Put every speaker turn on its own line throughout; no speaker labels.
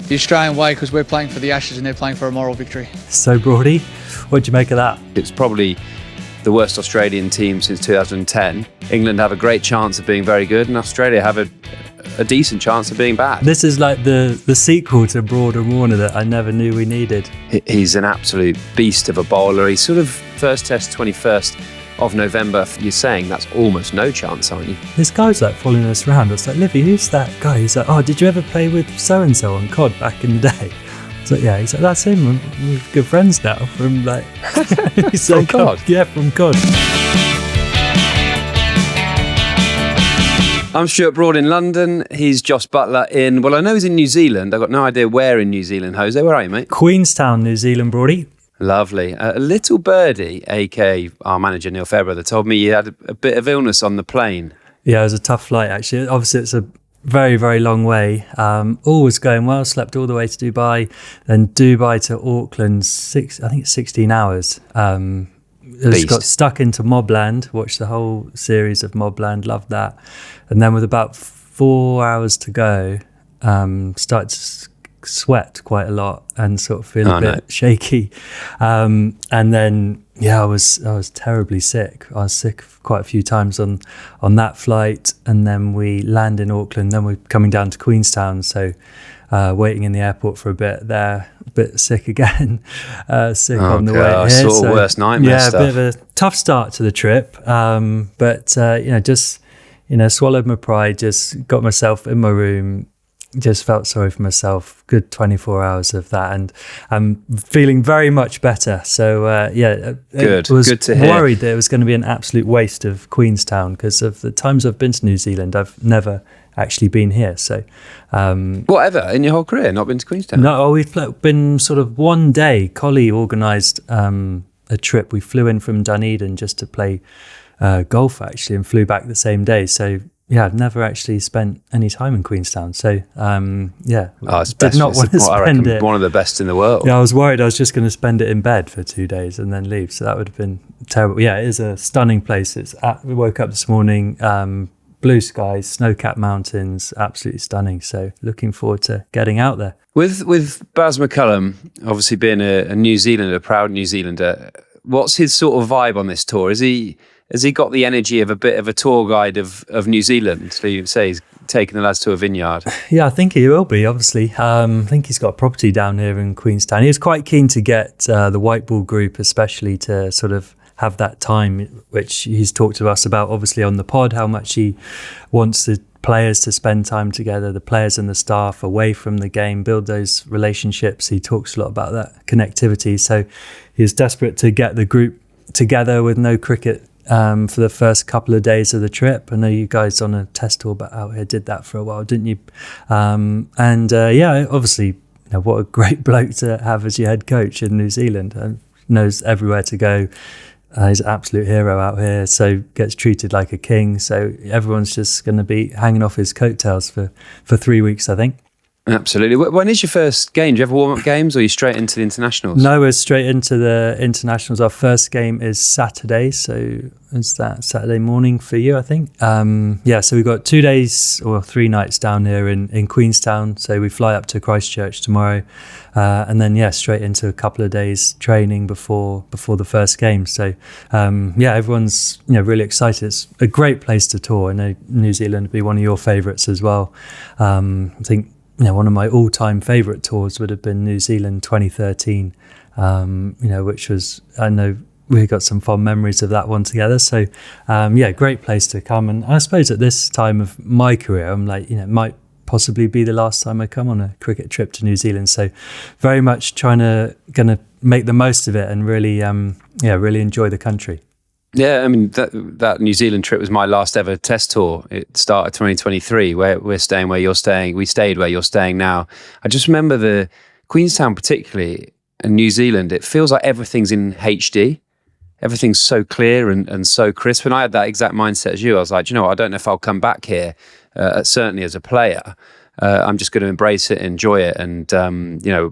the Australian way because we're playing for the Ashes and they're playing for a moral victory.
So, Broady, what do you make of that?
It's probably the worst Australian team since 2010. England have a great chance of being very good, and Australia have a decent chance of being bad.
This is like the sequel to Broad and Warner that I never knew we needed.
He's an absolute beast of a bowler. He's sort of first test 21st of November. You're saying that's almost no chance, aren't you?
This guy's like following us around. It's like, Livy, who's that guy? He's like, oh, did you ever play with so-and-so on COD back in the day? So yeah, he's like, that's him. We're good friends now from like... he's
from
like,
COD?
Yeah, from COD.
I'm Stuart Broad in London. He's Josh Buttler in... Well, I know he's in New Zealand. I've got no idea where in New Zealand. Jose, where are you, mate?
Queenstown, New Zealand, Broady.
Lovely. A little birdie, aka our manager Neil Fairbrother, told me you had a bit of illness on the plane.
Yeah, it was a tough flight, actually. Obviously, it's a very, very long way. All was going well. Slept all the way to Dubai. Then Dubai to Auckland, I think it's 16 hours. Just got stuck into Mobland. Watched the whole series of Mobland. Loved that. And then with about 4 hours to go, started to sweat quite a lot and sort of feel a bit shaky. And then, yeah, I was terribly sick. I was sick quite a few times on that flight. And then we land in Auckland. Then we're coming down to Queenstown. So waiting in the airport for a bit there, a bit sick again, sick on the way here.
Sort of worst nightmare stuff.
Yeah, a bit of a tough start to the trip. But just swallowed my pride, just got myself in my room, just felt sorry for myself. Good 24 hours of that, and I'm feeling very much better. So
good.
I was
good to hear.
Worried that it was going to be an absolute waste of Queenstown because of the times I've been to New Zealand. I've never actually been here. So
whatever in your whole career, not been to Queenstown?
No, we've been sort of one day. Collie organised a trip. We flew in from Dunedin just to play golf actually, and flew back the same day. So. Yeah, I've never actually spent any time in Queenstown. So, did not want to spend it.
One of the best in the world.
Yeah, I was worried I was just going to spend it in bed for 2 days and then leave. So that would have been terrible. Yeah, it is a stunning place. We woke up this morning, blue skies, snow-capped mountains, absolutely stunning. So looking forward to getting out there.
With Baz McCullum, obviously being a New Zealander, a proud New Zealander, what's his sort of vibe on this tour? Has he got the energy of a bit of a tour guide of New Zealand? So you say he's taking the lads to a vineyard.
Yeah, I think he will be, obviously. I think he's got a property down here in Queenstown. He was quite keen to get the white ball group especially to sort of have that time, which he's talked to us about, obviously, on the pod, how much he wants the players to spend time together, the players and the staff away from the game, build those relationships. He talks a lot about that connectivity. So he's desperate to get the group together with no cricket for the first couple of days of the trip. I know you guys on a test tour out here did that for a while, didn't you? Obviously, what a great bloke to have as your head coach in New Zealand. Knows everywhere to go. He's an absolute hero out here, so gets treated like a king. So everyone's just going to be hanging off his coattails for 3 weeks, I think.
Absolutely. When is your first game? Do you ever warm-up games or are you straight into the internationals?
No, we're straight into the internationals. Our first game is Saturday, so is that Saturday morning for you, I think? So we've got 2 days or 3 nights down here in Queenstown. So we fly up to Christchurch tomorrow and then, straight into a couple of days training before the first game. So, everyone's really excited. It's a great place to tour. I know New Zealand would be one of your favourites as well. I think one of my all-time favourite tours would have been New Zealand 2013, which was, I know we got some fond memories of that one together. So, great place to come. And I suppose at this time of my career, I'm like, it might possibly be the last time I come on a cricket trip to New Zealand. So very much going to make the most of it and really, really enjoy the country.
Yeah, I mean, that New Zealand trip was my last ever test tour. It started 2023, where we're staying where you're staying. We stayed where you're staying now. I just remember the Queenstown particularly, and New Zealand, it feels like everything's in HD. Everything's so clear and so crisp. And I had that exact mindset as you. I was like, I don't know if I'll come back here, certainly as a player. I'm just going to embrace it, enjoy it. And,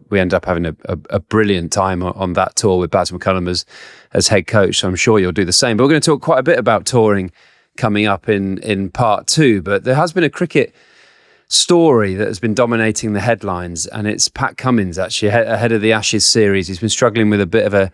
we end up having a brilliant time on that tour with Baz McCullum as head coach. So I'm sure you'll do the same. But we're going to talk quite a bit about touring coming up in part 2. But there has been a cricket story that has been dominating the headlines, and it's Pat Cummins actually ahead of the Ashes series. He's been struggling with a bit of a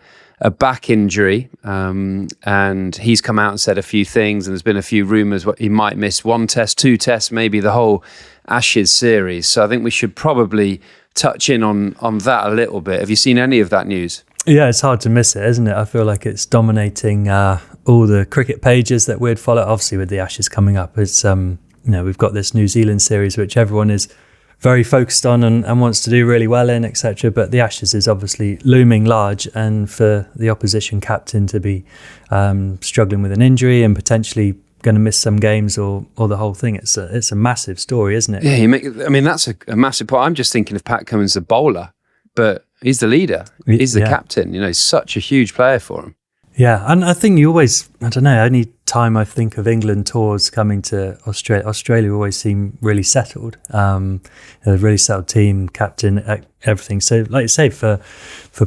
back injury, and he's come out and said a few things, and there's been a few rumours he might miss 1 test, 2 tests, maybe the whole Ashes series. So I think we should probably touch in on that a little bit. Have you seen any of that news?
Yeah, it's hard to miss it, isn't it? I feel like it's dominating all the cricket pages that we'd follow. Obviously, with the Ashes coming up, it's we've got this New Zealand series which everyone is very focused on and wants to do really well in, etc. But the Ashes is obviously looming large, and for the opposition captain to be struggling with an injury and potentially going to miss some games or the whole thing, it's a massive story, isn't it?
Yeah, that's a massive point. I'm just thinking of Pat Cummins, the bowler, but he's the leader. He's the captain. He's such a huge player for him.
Yeah, and I think any time I think of England tours coming to Australia always seem really settled. A really settled team, captain, everything. So like you say, for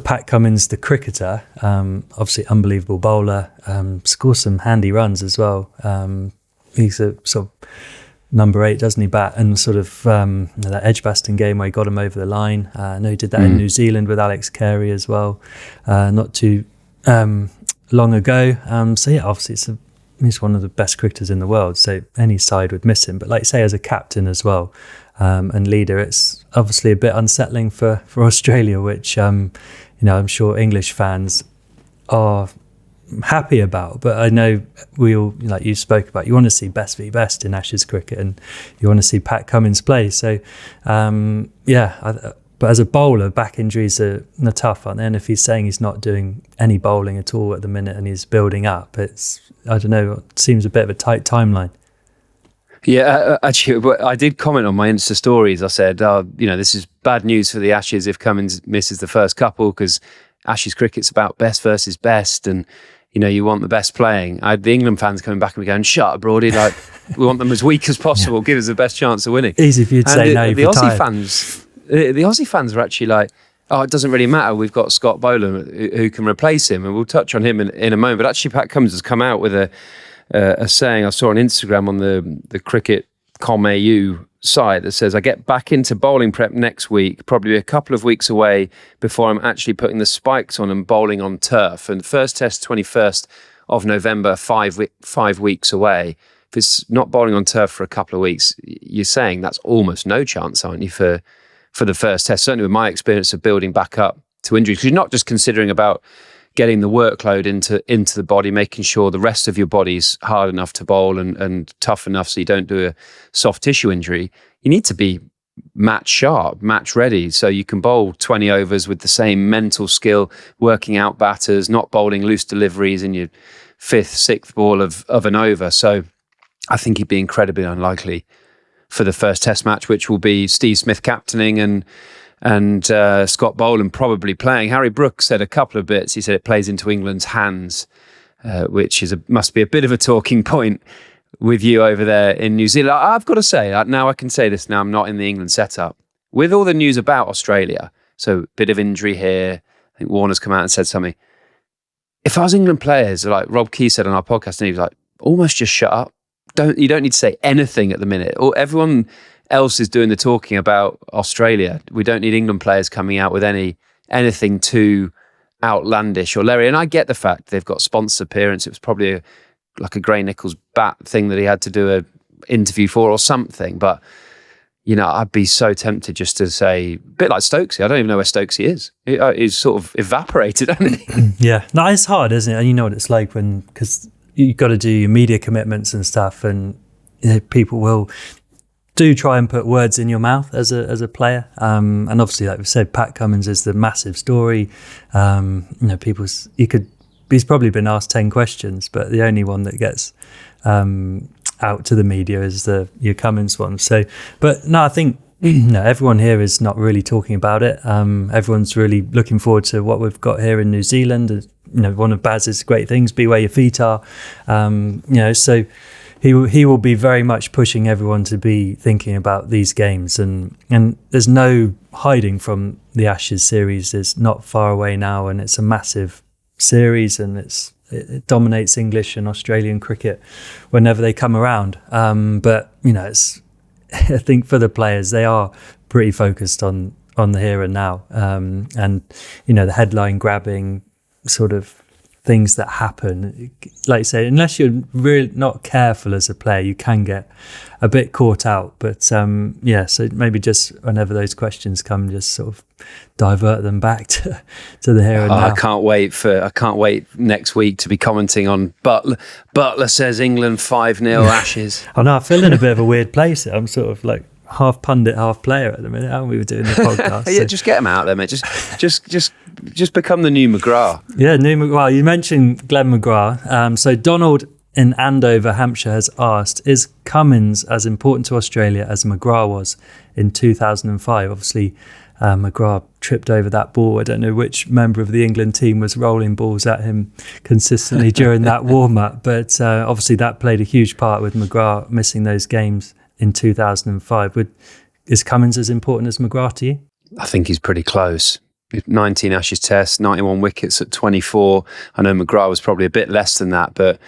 Pat Cummins, the cricketer, obviously unbelievable bowler, scores some handy runs as well. He's a sort of number 8, doesn't he, bat, and sort of that Edgbaston game where he got him over the line. I know he did that in New Zealand with Alex Carey as well, not too long ago. Obviously he's one of the best cricketers in the world, so any side would miss him. But like you say, as a captain as well, and leader, it's obviously a bit unsettling for Australia, which I'm sure English fans are happy about. But I know we all, like you spoke about, you want to see best v best in Ashes cricket, and you want to see Pat Cummins play. So but as a bowler, back injuries are tough, aren't they? And if he's saying he's not doing any bowling at all at the minute and he's building up, it seems a bit of a tight timeline.
Yeah, actually, I did comment on my Insta stories. I said, this is bad news for the Ashes if Cummins misses the first couple, because Ashes cricket's about best versus best, and you want the best playing. I had the England fans coming back and me going, "Shut up, Broady! Like, we want them as weak as possible. Give us the best chance of winning."
Easy for you to say.
The Aussie fans were actually like, "Oh, it doesn't really matter. We've got Scott Boland who can replace him, and we'll touch on him in a moment." But actually, Pat Cummins has come out with a saying I saw on Instagram on the Cricket.com AU site that says, "I get back into bowling prep next week, probably a couple of weeks away before I'm actually putting the spikes on and bowling on turf. And the first test, 21st of November, 5 weeks away. If it's not bowling on turf for a couple of weeks, you're saying that's almost no chance, aren't you, for the first test?" Certainly with my experience of building back up to injuries, because you're not just considering about getting the workload into the body, making sure the rest of your body's hard enough to bowl and tough enough so you don't do a soft tissue injury. You need to be match sharp, match ready, so you can bowl 20 overs with the same mental skill, working out batters, not bowling loose deliveries in your 5th, 6th ball of an over. So I think he'd be incredibly unlikely for the first test match, which will be Steve Smith captaining and Scott Boland probably playing. Harry Brook said a couple of bits. He said it plays into England's hands, which must be a bit of a talking point with you over there in New Zealand. I've got to say, now I can say this, now I'm not in the England setup. With all the news about Australia, so a bit of injury here, I think Warner's come out and said something. If I was England players, like Rob Key said on our podcast, and he was like, almost just shut up. You don't need to say anything at the minute. Or everyone else is doing the talking about Australia. We don't need England players coming out with anything too outlandish or leery. And I get the fact they've got sponsor appearance. It was probably like a Gray Nichols bat thing that he had to do an interview for or something. But I'd be so tempted just to say, a bit like Stokesy. I don't even know where Stokesy is. He's sort of evaporated, hasn't he?
Yeah, no, it's hard, isn't it? And you know what it's like because you've got to do your media commitments and stuff, and people do try and put words in your mouth as a player. And obviously, like we said, Pat Cummins is the massive story. He's probably been asked 10 questions, but the only one that gets out to the media is your Cummins one. So, but no, I think everyone here is not really talking about it. Everyone's really looking forward to what we've got here in New Zealand. One of Baz's great things, be where your feet are. So he will be very much pushing everyone to be thinking about these games, and there's no hiding from the Ashes series. It's not far away now, and it's a massive series, and it dominates English and Australian cricket whenever they come around. But it's I think for the players, they are pretty focused on the here and now, and the headline grabbing sort of things that happen. Like you say, unless you're really not careful as a player, you can get a bit caught out. But so maybe just whenever those questions come, just sort of divert them back to the here and now.
I can't wait next week to be commenting on Buttler. Butler says England 5-0 Ashes.
I know, I feel in a bit of a weird place. I'm sort of like half pundit, half player at the minute, aren't we? We're doing the podcast.
Yeah, just get him out there, mate. Just become the new McGrath.
Yeah, new McGrath. You mentioned Glenn McGrath. So Donald in Andover, Hampshire, has asked, is Cummins as important to Australia as McGrath was in 2005? Obviously, McGrath tripped over that ball. I don't know which member of the England team was rolling balls at him consistently during that warm-up, but obviously that played a huge part with McGrath missing those games in 2005. Is Cummins as important as McGrath to you?
I think he's pretty close. 19 Ashes tests, 91 wickets at 24. I know McGrath was probably a bit less than that, but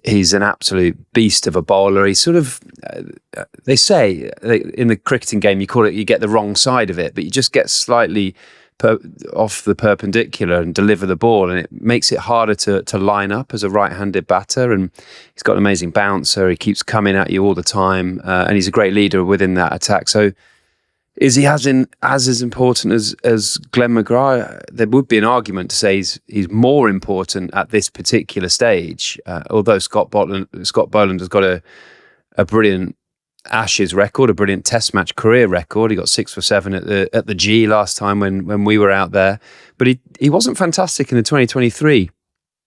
he's an absolute beast of a bowler. He's sort of, they say in the cricketing game, you get the wrong side of it, but you just get slightly off the perpendicular and deliver the ball, and it makes it harder to line up as a right-handed batter. And he's got an amazing bouncer. He keeps coming at you all the time, and he's a great leader within that attack. So is he as important as Glenn McGrath? There would be an argument to say he's more important at this particular stage, although Scott Boland has got a brilliant Ashes record, a brilliant Test match career record. He got 6 for 7 at the G last time when we were out there, but he wasn't fantastic in the 2023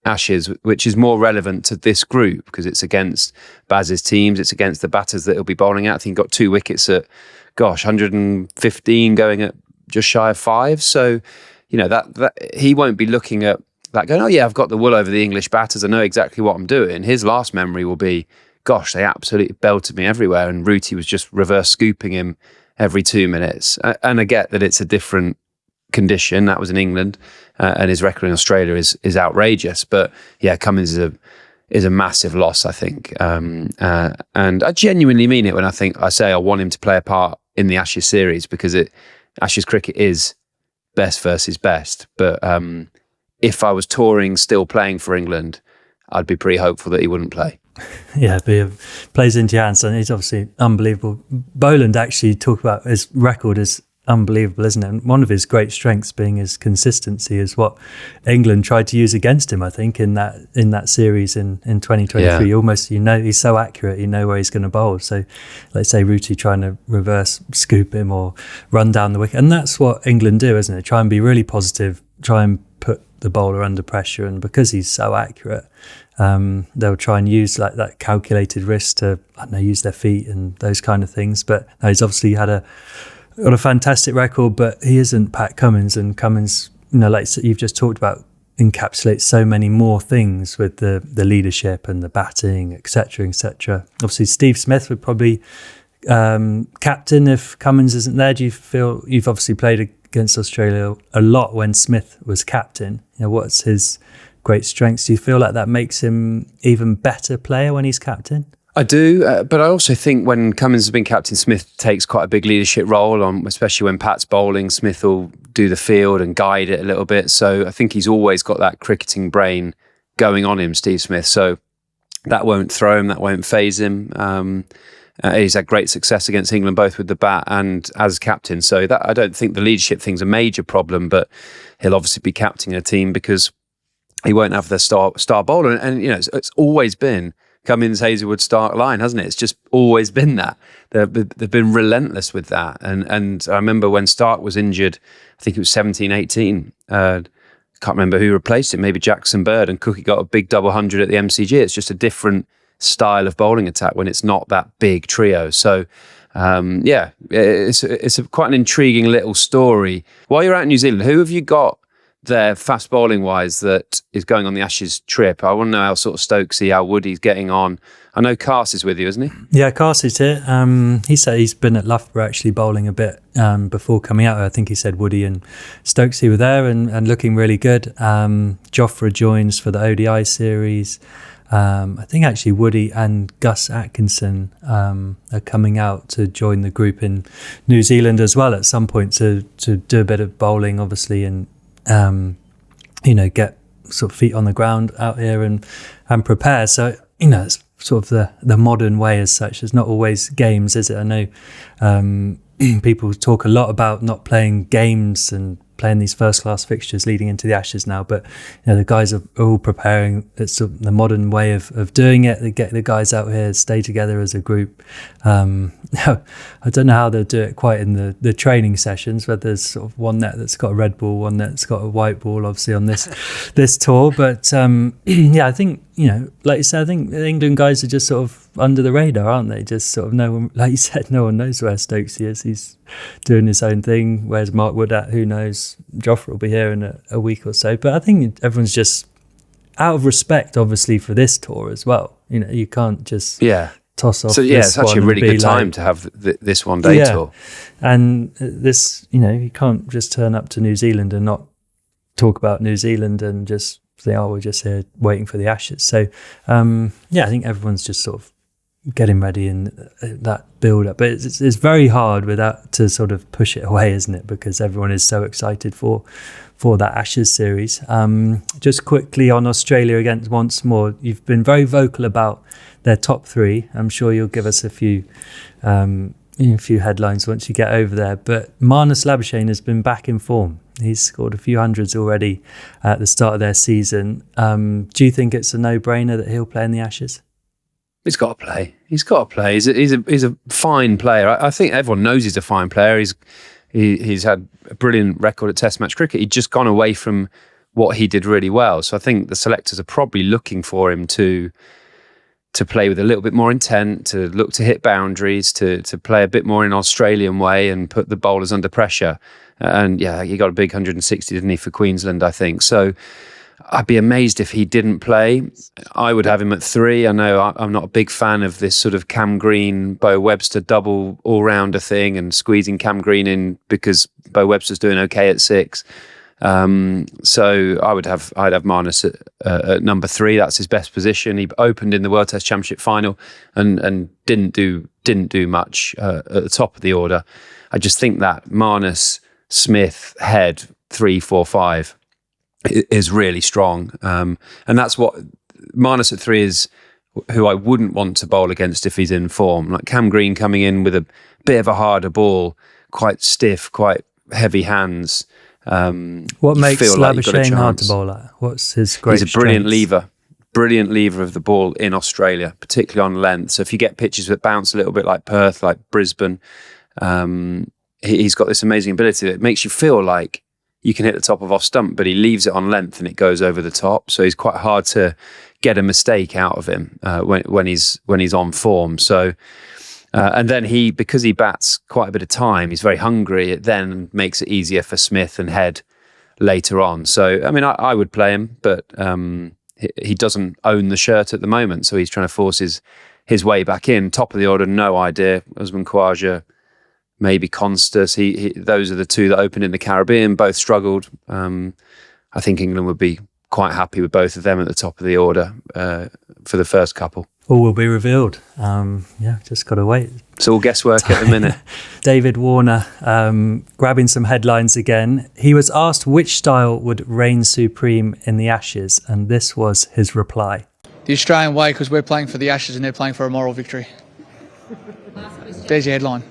Ashes, which is more relevant to this group because it's against Baz's teams, it's against the batters that he'll be bowling at. I think he got 2 wickets at 115 going at just shy of 5. So that he won't be looking at that going, oh yeah, I've got the wool over the English batters, I know exactly what I'm doing. His last memory will be, gosh, they absolutely belted me everywhere, and Rooty was just reverse scooping him every 2 minutes. And I get that it's a different condition. That was in England, and his record in Australia is outrageous. But yeah, Cummins is a massive loss, I think. And I genuinely mean it when I say I want him to play a part in the Ashes series, because Ashes cricket is best versus best. But if I was touring, still playing for England, I'd be pretty hopeful that he wouldn't play.
Yeah, plays into your hands, and he's obviously unbelievable. Boland actually talked about his record is unbelievable, isn't it? And one of his great strengths being his consistency is what England tried to use against him, I think, in that series in 2023. Yeah. Almost, he's so accurate, where he's going to bowl. So let's say Rooty trying to reverse scoop him or run down the wicket. And that's what England do, isn't it? Try and be really positive, try and put the bowler under pressure. And because he's so accurate, they'll try and use like that calculated risk to, use their feet and those kind of things. But no, he's obviously got a fantastic record, but he isn't Pat Cummins. And Cummins, like you've just talked about, encapsulates so many more things with the leadership and the batting, etc., etc. Obviously, Steve Smith would probably captain if Cummins isn't there. Do you feel, you've obviously played against Australia a lot when Smith was captain? What's his great strengths? Do you feel like that makes him even better player when he's captain?
I do, but I also think when Cummins has been captain, Smith takes quite a big leadership role on, especially when Pat's bowling. Smith will do the field and guide it a little bit. So I think he's always got that cricketing brain going on him, Steve Smith. So that won't throw him, that won't faze him. He's had great success against England, both with the bat and as captain. So that, I don't think the leadership thing's a major problem, but he'll obviously be captaining a team because he won't have the star bowler. And it's always been Cummins, Hazelwood start line, hasn't it? It's just always been that. They've been relentless with that. And I remember when Stark was injured, I think it was 17, 18. Can't remember who replaced him, maybe Jackson Bird, and Cookie got a big double 100 at the MCG. It's just a different style of bowling attack when it's not that big trio. So it's quite an intriguing little story. While you're out in New Zealand, who have you got there fast bowling wise that is going on the Ashes trip? I want to know how sort of Stokesy, how Woody's getting on. I know Cars is with you, isn't he? Yeah,
Cars is here. He said he's been at Loughborough actually bowling a bit before coming out. I think he said Woody and Stokesy were there and looking really good. Jofra joins for the ODI series. I think actually Woody and Gus Atkinson are coming out to join the group in New Zealand as well at some point to do a bit of bowling, obviously, and get sort of feet on the ground out here and prepare. So it's sort of the modern way as such. It's not always games, is it? I know people talk a lot about not playing games and playing these first class fixtures leading into the Ashes now, but the guys are all preparing. It's sort of the modern way of doing it. They get the guys out here, stay together as a group. I don't know how they'll do it quite in the training sessions, where there's sort of one net that's got a red ball, one net's got a white ball, obviously on this tour. But I think like you said, I think the England guys are just sort of under the radar, aren't they? Just sort of no one, like you said, no one knows where Stokes is. He's doing his own thing. Where's Mark Wood at? Who knows? Joffre will be here in a week or so. But I think everyone's just out of respect, obviously, for this tour as well. You can't just toss off. So
it's actually a really good time to have this one day tour.
And this, you can't just turn up to New Zealand and not talk about New Zealand and just say, we're just here waiting for the Ashes. So I think everyone's just sort of getting ready in that build up. But it's very hard without to sort of push it away, isn't it? Because everyone is so excited for that Ashes series. Just quickly on Australia again once more, you've been very vocal about their top three. I'm sure you'll give us a few headlines once you get over there. But Marnus Labuschagne has been back in form. He's scored a few hundreds already at the start of their season. Do you think it's a no-brainer that he'll play in the Ashes?
He's got to play. He's a fine player. I think everyone knows he's a fine player. He's had a brilliant record at Test match cricket. He'd just gone away from what he did really well. So I think the selectors are probably looking for him to play with a little bit more intent, to look to hit boundaries, to play a bit more in an Australian way and put the bowlers under pressure. And he got a big 160, didn't he, for Queensland, I think. So I'd be amazed if he didn't play. I would have him at 3. I know I'm not a big fan of this sort of Cam Green, Bo Webster double all-rounder thing and squeezing Cam Green in because Bo Webster's doing okay at 6. So I'd have Marnus at number 3. That's his best position. He opened in the World Test Championship final and didn't do much at the top of the order. I just think that Marnus, Smith, Head 3, 4, 5 is really strong, and that's what Marnus at 3 is. Who I wouldn't want to bowl against if he's in form. Like Cam Green coming in with a bit of a harder ball, quite stiff, quite heavy hands.
What makes Labuschagne hard to bowl at? What's his great
He's a brilliant lever of the ball in Australia, particularly on length. So if you get pitches that bounce a little bit like Perth, like Brisbane, he's got this amazing ability that makes you feel like you can hit the top of off stump, but he leaves it on length and it goes over the top. So he's quite hard to get a mistake out of him when he's on form. So and then because he bats quite a bit of time, he's very hungry. It then makes it easier for Smith and Head later on. So I mean, I would play him, but he doesn't own the shirt at the moment, so he's trying to force his way back in. Top of the order, no idea. Usman Khawaja, maybe Constas. Those are the 2 that opened in the Caribbean. Both struggled. I think England would be quite happy with both of them at the top of the order for the first couple.
All will be revealed. Just got to wait.
It's all guesswork at the minute.
David Warner, grabbing some headlines again. He was asked which style would reign supreme in the Ashes, and this was his reply.
The Australian way, because we're playing for the Ashes and they're playing for a moral victory. There's your headline.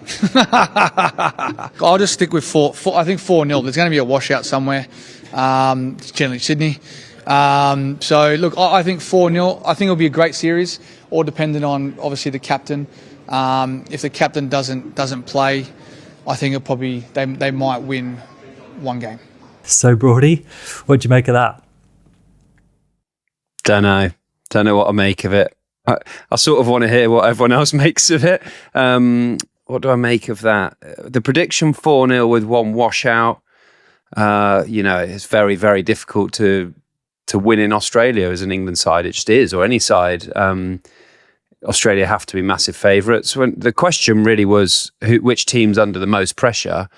I'll just stick with 4. I think 4-0. There's going to be a washout somewhere. It's generally Sydney. So look, I think 4-0. I think it'll be a great series, all dependent on obviously the captain. If the captain doesn't play, I think it'll probably they might win 1 game.
So Broady, what do you make of that?
Don't know what I make of it. I sort of want to hear what everyone else makes of it. What do I make of that? The prediction 4-0 with 1 washout. It's very, very difficult to win in Australia as an England side. It just is, or any side. Australia have to be massive favourites. When the question really was which team's under the most pressure,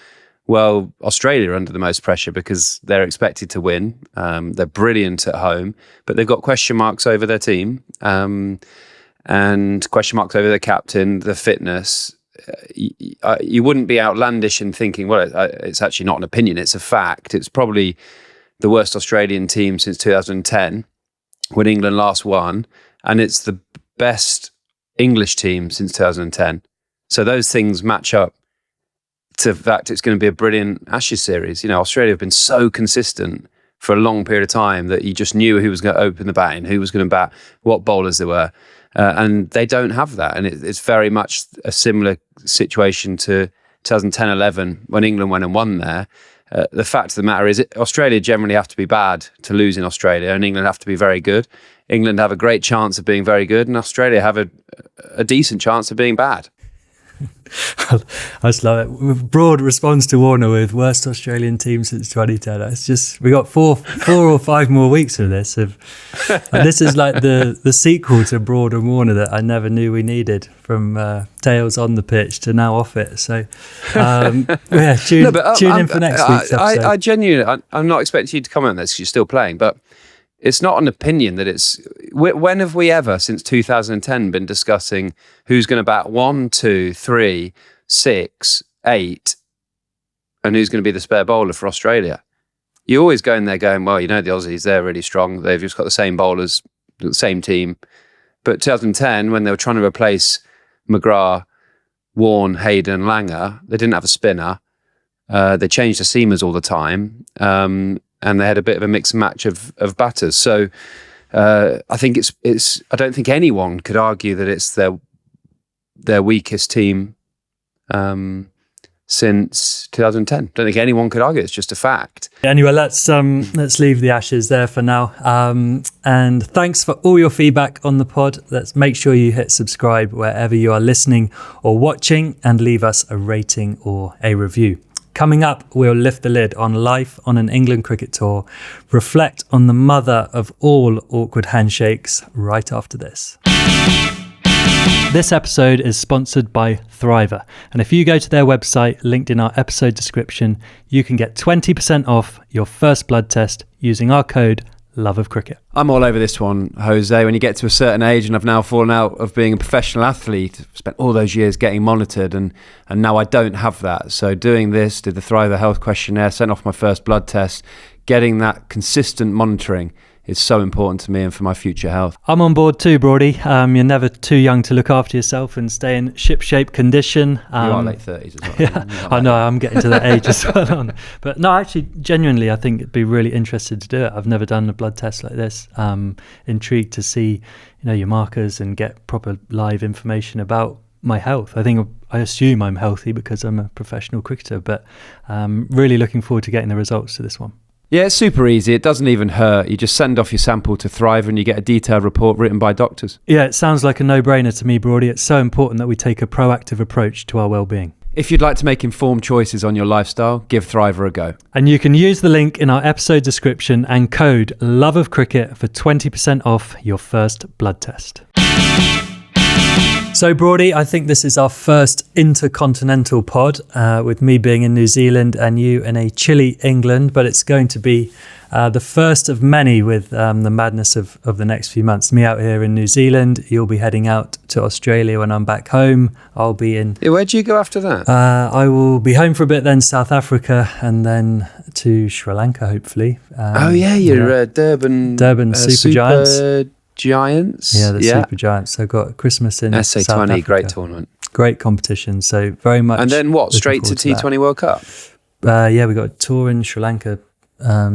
Well, Australia are under the most pressure because they're expected to win. They're brilliant at home, but they've got question marks over their team and question marks over their captain, the fitness. You wouldn't be outlandish in thinking, well, it's actually not an opinion, it's a fact. It's probably the worst Australian team since 2010 when England last won, and it's the best English team since 2010. So those things match up to the fact it's going to be a brilliant Ashes series. Australia have been so consistent for a long period of time that you just knew who was going to open the batting, who was going to bat, what bowlers there were. And they don't have that. And it's very much a similar situation to 2010-11 when England went and won there. The fact of the matter is Australia generally have to be bad to lose in Australia, and England have to be very good. England have a great chance of being very good, and Australia have a decent chance of being bad.
I just love it. Broad responds to Warner with worst Australian team since 2010. It's just, we got four or five more weeks of this. And this is like the sequel to Broad and Warner that I never knew we needed, from Tales on the pitch to now off it. So tune in for next week's episode.
I genuinely, I'm not expecting you to comment on this because you're still playing, but it's not an opinion that it's... When have we ever, since 2010, been discussing who's going to bat 1, 2, 3, 6, 8, and who's going to be the spare bowler for Australia? You always go in there going, well, the Aussies, they're really strong. They've just got the same bowlers, the same team. But 2010, when they were trying to replace McGrath, Warne, Hayden, Langer, they didn't have a spinner. They changed the seamers all the time. And they had a bit of a mixed match of batters. So I think it's. I don't think anyone could argue that it's their weakest team since 2010. Don't think anyone could argue. It's just a fact.
Anyway, let's leave the Ashes there for now. And thanks for all your feedback on the pod. Let's make sure you hit subscribe wherever you are listening or watching, and leave us a rating or a review. Coming up, we'll lift the lid on life on an England cricket tour, reflect on the mother of all awkward handshakes right after this. This episode is sponsored by Thriver, and if you go to their website linked in our episode description, you can get 20% off your first blood test using our code Love of Cricket.
I'm all over this one, Jose. When you get to a certain age, and I've now fallen out of being a professional athlete, spent all those years getting monitored, and now I don't have that. So doing this, did the Thriver Health Questionnaire, sent off my first blood test, getting that consistent monitoring is so important to me and for my future health.
I'm on board too, Broady. You're never too young to look after yourself and stay in ship-shape condition.
You are late 30s as well.
Yeah, I know, I'm getting to that age as well. But no, actually, genuinely, I think it'd be really interested to do it. I've never done a blood test like this. Intrigued to see, your markers and get proper live information about my health. I assume I'm healthy because I'm a professional cricketer, but really looking forward to getting the results to this one.
Yeah, it's super easy. It doesn't even hurt. You just send off your sample to Thrive and you get a detailed report written by doctors.
Yeah, it sounds like a no-brainer to me, Broady. It's so important that we take a proactive approach to our well-being.
If you'd like to make informed choices on your lifestyle, give Thriver a go.
And you can use the link in our episode description and code Love of Cricket for 20% off your first blood test. So, Broady, I think this is our first intercontinental pod, with me being in New Zealand and you in a chilly England, but it's going to be the first of many with the madness of the next few months. Me out here in New Zealand, you'll be heading out to Australia when I'm back home. I'll be in...
Where do you go after that?
I will be home for a bit, then South Africa, and then to Sri Lanka, hopefully.
You're Durban
Super Giants.
Giants?
Yeah, the Super Giants. So got Christmas in
SA20,
South Africa.
great tournament.
Great competition. So very much.
And then what? Straight to T20 World Cup?
We got a tour in Sri Lanka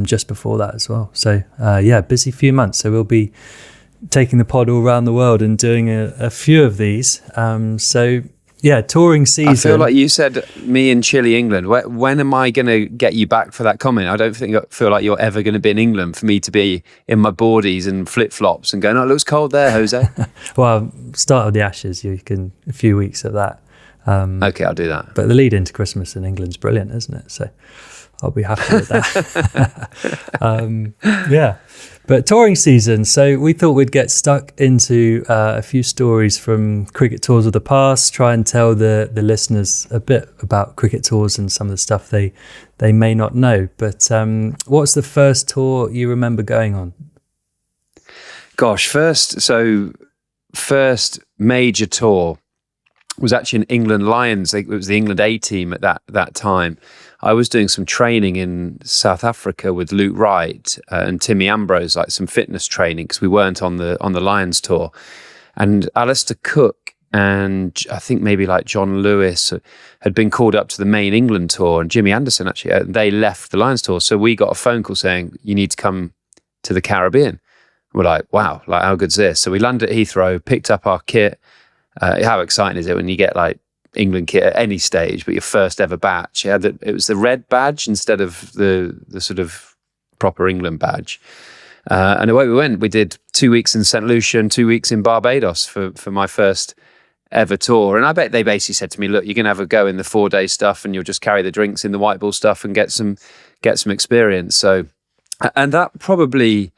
just before that as well. So busy few months. So we'll be taking the pod all around the world and doing a few of these. Touring season.
I feel like you said me in chilly England. When am I going to get you back for that comment? I don't feel like you're ever going to be in England for me to be in my boardies and flip-flops and going, oh, it looks cold there, Jose.
Well, start of the Ashes, you can a few weeks of that.
Okay, I'll do that.
But the lead into Christmas in England's brilliant, isn't it? So I'll be happy with that. Yeah. But touring season, so we thought we'd get stuck into a few stories from cricket tours of the past, try and tell the listeners a bit about cricket tours and some of the stuff they may not know. But what's the first tour you remember going on?
Gosh, first major tour was actually in England Lions. It was the England A team at that time. I was doing some training in South Africa with Luke Wright and Timmy Ambrose, like some fitness training, because we weren't on the Lions tour. And Alistair Cook and I think maybe like John Lewis had been called up to the main England tour, and Jimmy Anderson actually, they left the Lions tour. So we got a phone call saying, you need to come to the Caribbean. We're like, wow, like how good's this? So we landed at Heathrow, picked up our kit. How exciting is it when you get like England kit at any stage, but your first ever batch? It was the red badge instead of the sort of proper England badge. And away we went. We did 2 weeks in St. Lucia and 2 weeks in Barbados for my first ever tour. And I bet they basically said to me, look, you're going to have a go in the 4-day stuff and you'll just carry the drinks in the white ball stuff and get some experience. So, and that probably,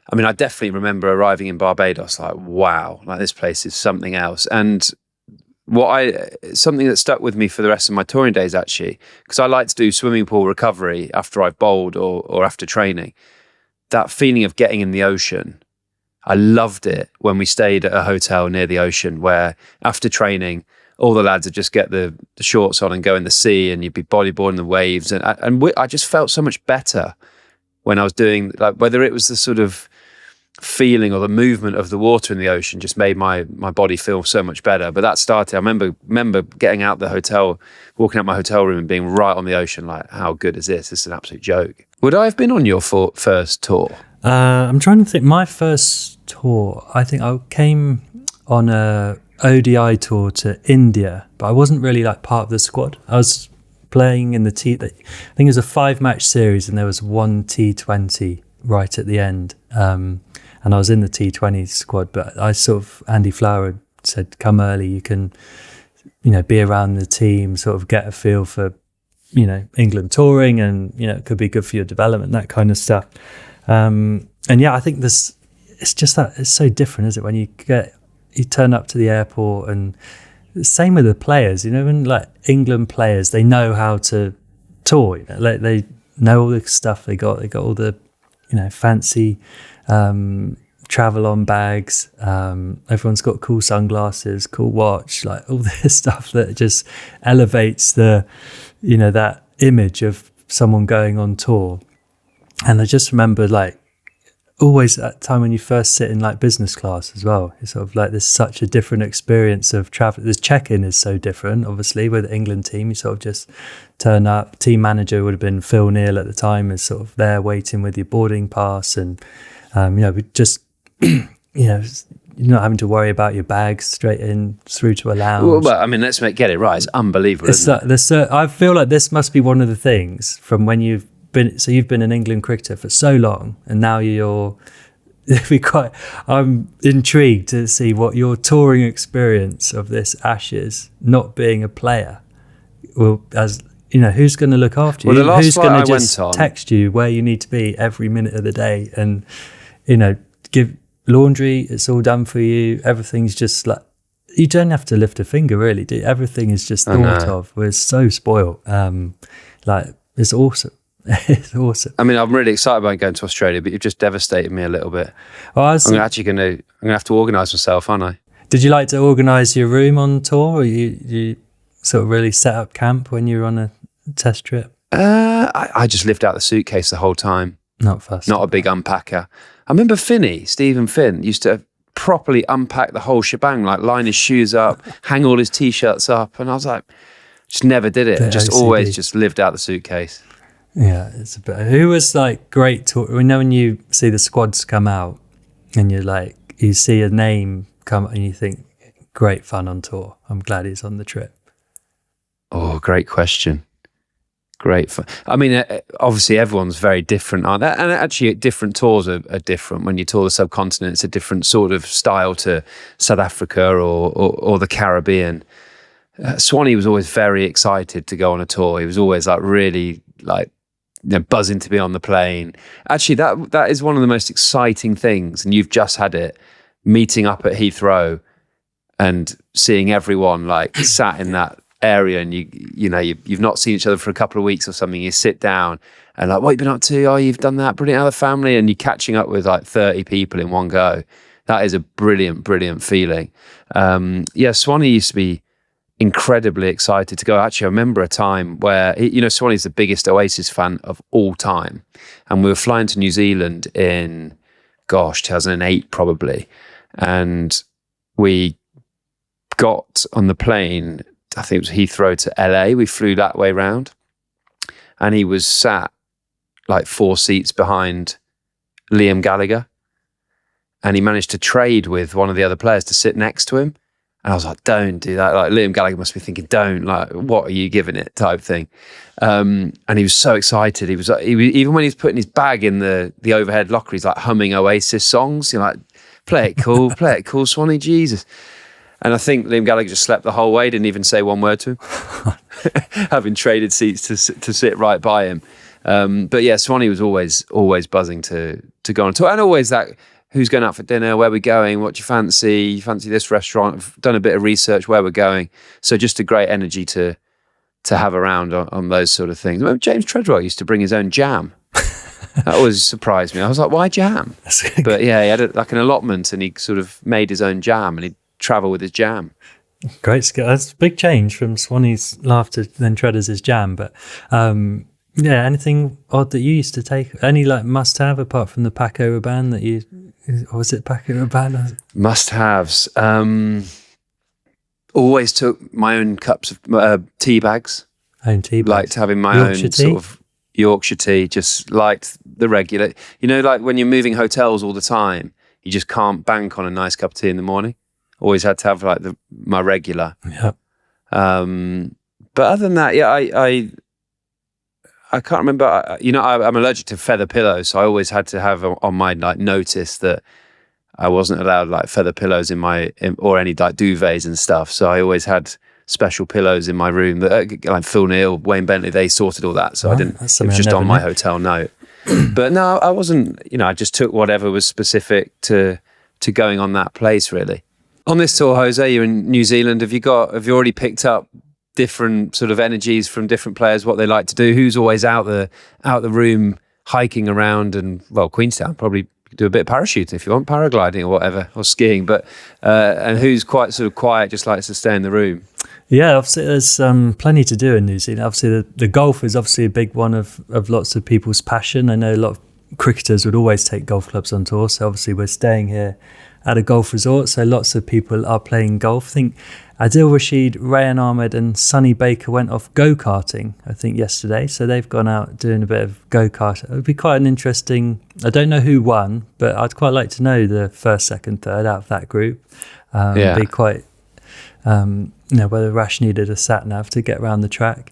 I mean, I definitely remember arriving in Barbados like, wow, like this place is something else. And something that stuck with me for the rest of my touring days, actually, because I like to do swimming pool recovery after I've bowled or after training. That feeling of getting in the ocean, I loved it when we stayed at a hotel near the ocean, where after training, all the lads would just get the shorts on and go in the sea, and you'd be bodyboarding the waves. And I just felt so much better when I was doing, like, whether it was the sort of feeling or the movement of the water in the ocean just made my body feel so much better. But that started, I remember getting out the hotel, walking out my hotel room and being right on the ocean, like, how good is this? This is an absolute joke. Would I have been on your first tour?
I'm trying to think. My first tour, I think I came on a ODI tour to India, but I wasn't really like part of the squad. I was playing in I think it was a 5-match series and there was one T20 right at the end. And I was in the T20 squad, but Andy Flower said, come early, you can, be around the team, sort of get a feel for, England touring, and, it could be good for your development, that kind of stuff. And yeah, I think it's just that it's so different, isn't it? When you turn up to the airport, and same with the players, when like England players, they know how to tour, like they know all the stuff they got all the, fancy travel on bags. Everyone's got cool sunglasses, cool watch, like all this stuff that just elevates the, that image of someone going on tour. And I just remember, like, always that time when you first sit in like business class as well, it's sort of like there's such a different experience of travel. This check-in is so different, obviously, with the England team. You sort of just turn up. Team manager would have been Phil Neal at the time, is sort of there waiting with your boarding pass, and we just you're not having to worry about your bags, straight in through to a lounge.
Well, I mean, let's get it right. It's unbelievable.
I feel like this must be one of the things from when you've been an England cricketer for so long, and now I'm intrigued to see what your touring experience of this Ashes, not being a player, will, as who's going to look after you?
Well, the last
who's
flight
going
I
to just
went on,
text you where you need to be every minute of the day, and give laundry, it's all done for you. Everything's just like, you don't have to lift a finger, really, do you? Everything is just thought of. We're so spoiled. Like, it's awesome. It's awesome.
I mean, I'm really excited about going to Australia, but you've just devastated me a little bit.
Well, I'm
going to have to organise myself, aren't I?
Did you like to organise your room on tour, or you sort of really set up camp when you were on a test trip?
I just lived out the suitcase the whole time.
Not fussed.
Not a big unpacker. I remember Stephen Finn used to properly unpack the whole shebang, like line his shoes up, hang all his T-shirts up, and I was like, just never did it. Just OCD. Always just lived out the suitcase.
Yeah, it's a bit. Who was like great tour? We know when you see the squads come out, and you see a name come, and you think, great fun on tour. I'm glad he's on the trip.
Oh, great question. Great fun. I mean, obviously everyone's very different, aren't they? And actually different tours are different. When you tour the subcontinent, it's a different sort of style to South Africa or the Caribbean. Swanny was always very excited to go on a tour. He was always like really like buzzing to be on the plane. Actually, that is one of the most exciting things, and you've just had it, meeting up at Heathrow and seeing everyone like sat in that area, and you've not seen each other for a couple of weeks or something. You sit down and like, what have you been up to? Oh, you've done that, brilliant. How the family? And you're catching up with like 30 people in one go. That is a brilliant feeling. Swanee used to be incredibly excited to go. Actually, I remember a time where, Swanee's the biggest Oasis fan of all time. And we were flying to New Zealand in, 2008 probably. And we got on the plane, I think it was Heathrow to LA. We flew that way round. And he was sat like 4 seats behind Liam Gallagher. And he managed to trade with one of the other players to sit next to him. And I was like, don't do that. Like, Liam Gallagher must be thinking, don't, like, what are you giving it type thing. And he was so excited. He was even when he was putting his bag in the overhead locker, he's like humming Oasis songs. You're like, play it cool, Swanee, Jesus. And I think Liam Gallagher just slept the whole way, didn't even say one word to him, having traded seats to sit right by him. But yeah, Swanee was always buzzing to go on tour, and always that, who's going out for dinner, where we're going, what do you fancy? You fancy this restaurant? I've done a bit of research where we're going. So just a great energy to have around on those sort of things. Remember James Treadwell used to bring his own jam. That always surprised me. I was like, why jam? But yeah, he had like an allotment, and he sort of made his own jam, and he'd travel with his jam.
Great skill. That's a big change from Swanee's laughter then Treaders' jam. But anything odd that you used to take? Any like must-have apart from the Paco Rabanne that you... Or was it Paco Rabanne?
Must-haves. Always took my own cups of tea bags.
Own tea bags.
Liked having my
Yorkshire
own
tea?
sort of Yorkshire tea. Just liked the regular. Like when you're moving hotels all the time, you just can't bank on a nice cup of tea in the morning. Always had to have like my regular.
Yeah.
But other than that, yeah, I can't remember. I'm allergic to feather pillows, so I always had to have on my like notice that I wasn't allowed like feather pillows or any like duvets and stuff. So I always had special pillows in my room that like Phil Neal, Wayne Bentley, they sorted all that. So I didn't. It was just on my hotel note. But no, I wasn't. I just took whatever was specific to going on that place really. On this tour, Jose, you're in New Zealand. Have you already picked up different sort of energies from different players, what they like to do? Who's always out the room hiking around? And well, Queenstown probably do a bit of parachuting if you want, paragliding or whatever, or skiing. But and who's quite sort of quiet, just likes to stay in the room?
Yeah, obviously there's plenty to do in New Zealand. Obviously the golf is obviously a big one of lots of people's passion. I know a lot of cricketers would always take golf clubs on tour, so obviously we're staying here at a golf resort, so lots of people are playing golf. I think Adil Rashid, Rayan Ahmed and Sonny Baker went off go-karting, I think, yesterday. So they've gone out doing a bit of go-kart. It would be quite an interesting... I don't know who won, but I'd quite like to know the first, second, third out of that group. It'd be quite... whether Rash needed a sat-nav to get around the track.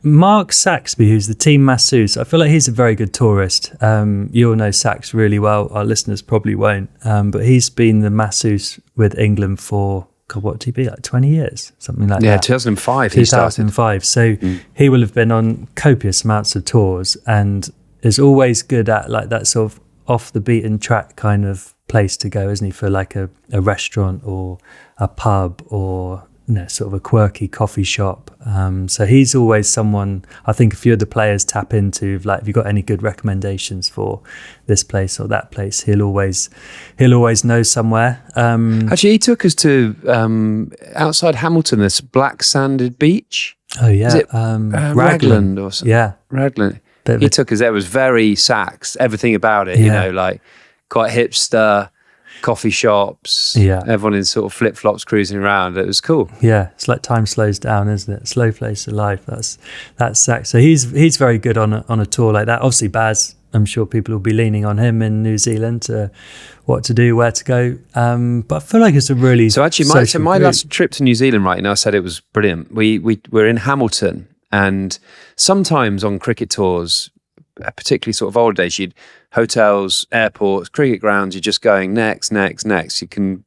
Mark Saxby, who's the team masseuse, I feel like he's a very good tourist. You all know Sax really well. Our listeners probably won't. But he's been the masseuse with England for, God, what would he be, like 20 years? Something like that.
Yeah, 2005 he started.
2005. So he will have been on copious amounts of tours and is always good at like that sort of off the beaten track kind of place to go, isn't he, for like a restaurant or a pub or... sort of a quirky coffee shop. So he's always someone I think a few of the players tap into, like, have you got any good recommendations for this place or that place? He'll always know somewhere.
Actually, he took us to outside Hamilton, this black sanded beach.
Oh yeah.
Is it Raglan or something?
Yeah.
Raglan. He took us there. It was very Sax, everything about it, like quite hipster, coffee shops, everyone in sort of flip-flops cruising around. It was cool. Yeah,
it's like time slows down, isn't it? Slow place of life. That's Sax. So he's very good on a tour like that. Obviously Baz, I'm sure people will be leaning on him in New Zealand to what to do, where to go. But I feel like it's a really
my last trip to New Zealand, right, I said it was brilliant. We're in Hamilton, and sometimes on cricket tours, particularly sort of old days, you'd hotels, airports, cricket grounds, you're just going next. You can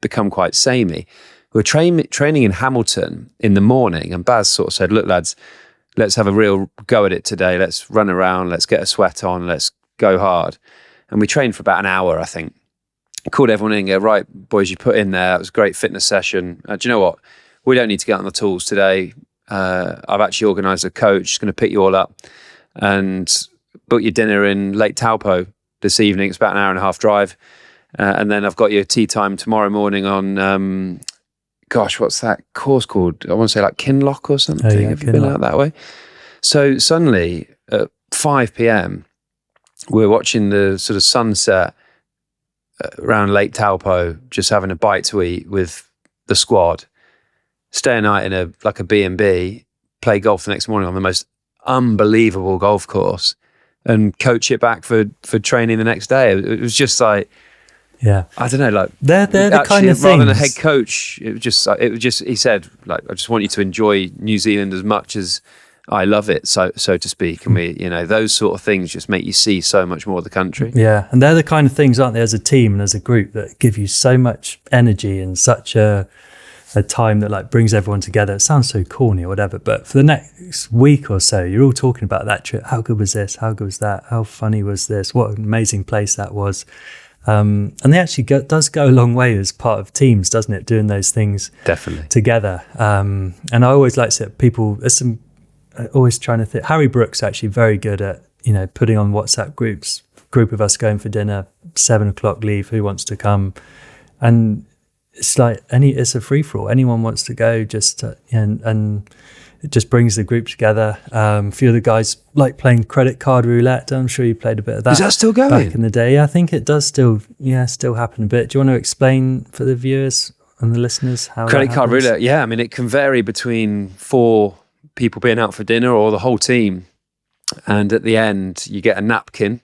become quite samey. We were training in Hamilton in the morning, and Baz sort of said, look, lads, let's have a real go at it today. Let's run around. Let's get a sweat on. Let's go hard. And we trained for about an hour, I think. Called everyone in and go, right, boys, you put in there. It was a great fitness session. Do you know what? We don't need to get on the tools today. I've actually organised a coach, just going to pick you all up and book your dinner in Lake Taupo this evening. It's about an hour and a half drive. And then I've got your tea time tomorrow morning on, what's that course called? I want to say like Kinloch or something.
Oh, yeah,
Have you been out that way? So suddenly at 5 p.m, we're watching the sort of sunset around Lake Taupo, just having a bite to eat with the squad, stay a night in a B&B, play golf the next morning on the most unbelievable golf course, and coach it back for training the next day. It was just like,
yeah,
I don't know, like
they're the kind of things.
Rather than a head coach, it was just. He said, like, I just want you to enjoy New Zealand as much as I love it, so to speak. And we, those sort of things just make you see so much more of the country.
Yeah, and they're the kind of things, aren't they, as a team and as a group, that give you so much energy and such a time that like brings everyone together. It sounds so corny or whatever, but for the next week or so, you're all talking about that trip. How good was this? How good was that? How funny was this? What an amazing place that was. And they actually does go a long way as part of teams, doesn't it? Doing those things
Definitely
together. And I always like to see people, always trying to think. Harry Brook's actually very good at, putting on WhatsApp group of us going for dinner, 7 o'clock leave, who wants to come? And it's like it's a free for all. Anyone wants to go, and it just brings the group together. A few of the guys like playing credit card roulette. I'm sure you played a bit of that.
Is that still going?
Back in the day? Yeah, I think it does still happen a bit. Do you want to explain for the viewers and the listeners how
credit card roulette? Yeah, I mean, it can vary between 4 people being out for dinner or the whole team. And at the end, you get a napkin,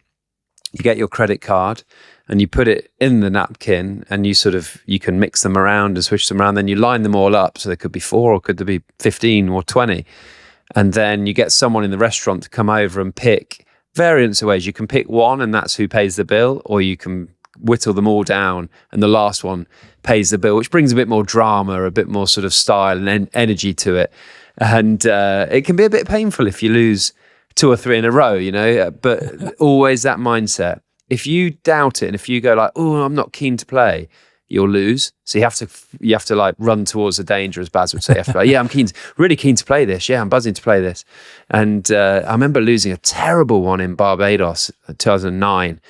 you get your credit card, and you put it in the napkin, and you can mix them around and switch them around. Then you line them all up. So there could be 4 or could there be 15 or 20. And then you get someone in the restaurant to come over and pick variants of ways. You can pick one and that's who pays the bill, or you can whittle them all down and the last one pays the bill, which brings a bit more drama, a bit more sort of style and energy to it. And it can be a bit painful if you lose 2 or 3 in a row, but always that mindset. If you doubt it and if you go like, oh, I'm not keen to play, you'll lose. So you have to like run towards the danger, as Baz would say. You have to be like, yeah, I'm really keen to play this. Yeah, I'm buzzing to play this. And I remember losing a terrible one in Barbados in 2009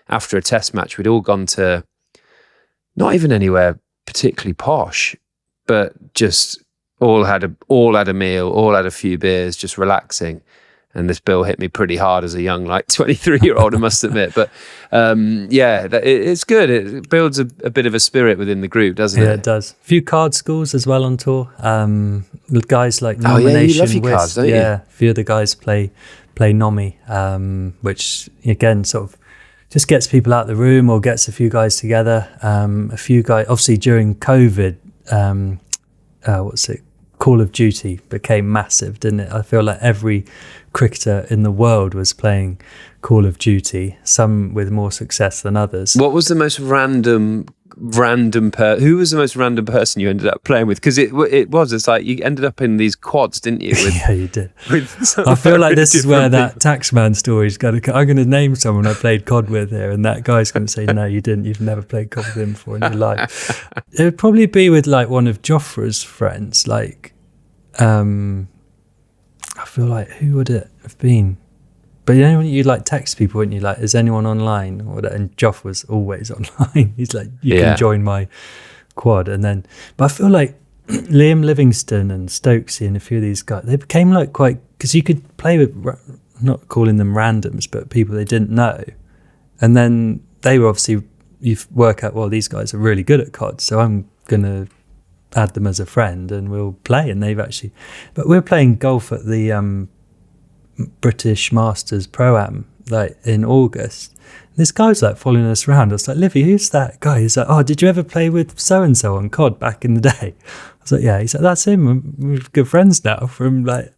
after a test match. We'd all gone to not even anywhere particularly posh, but just all had a meal, all had a few beers, just relaxing. And this bill hit me pretty hard as a young, 23-year-old, I must admit. But it's good. It builds a bit of a spirit within the group, doesn't it?
Yeah, it does. A few card schools as well on tour. Guys like
Nomination.
Nomination.
You love your cards, don't you?
Yeah, a few of the guys play Nomi, which again sort of just gets people out of the room or gets a few guys together. A few guys, obviously during COVID, Call of Duty became massive, didn't it? I feel like every cricketer in the world was playing Call of Duty, some with more success than others.
What was the most random who was the most random person you ended up playing with? Because it's like you ended up in these quads, didn't you?
Yeah, you did. I feel like this is where that taxman story is going to. I'm going to name someone I played COD with here, and that guy's going to say, no, you didn't. You've never played COD with him before in your life. It would probably be with like one of Joffre's friends. Like, I feel like, who would it have been? But you'd like text people, wouldn't you? Like, is anyone online? And Joff was always online. He's like, you can join my quad. But I feel like Liam Livingstone and Stokesy and a few of these guys, they became like quite, because you could play with, not calling them randoms, but people they didn't know. And then they were obviously, you work out, well, these guys are really good at COD, so I'm going to add them as a friend and we'll play. And but we're playing golf at the British Masters Pro-Am like in August. This guy was like following us around. I was like, Livy, who's that guy? He's like, oh, did you ever play with so-and-so on COD back in the day? I was like, yeah. He's like, that's him. We're good friends now from like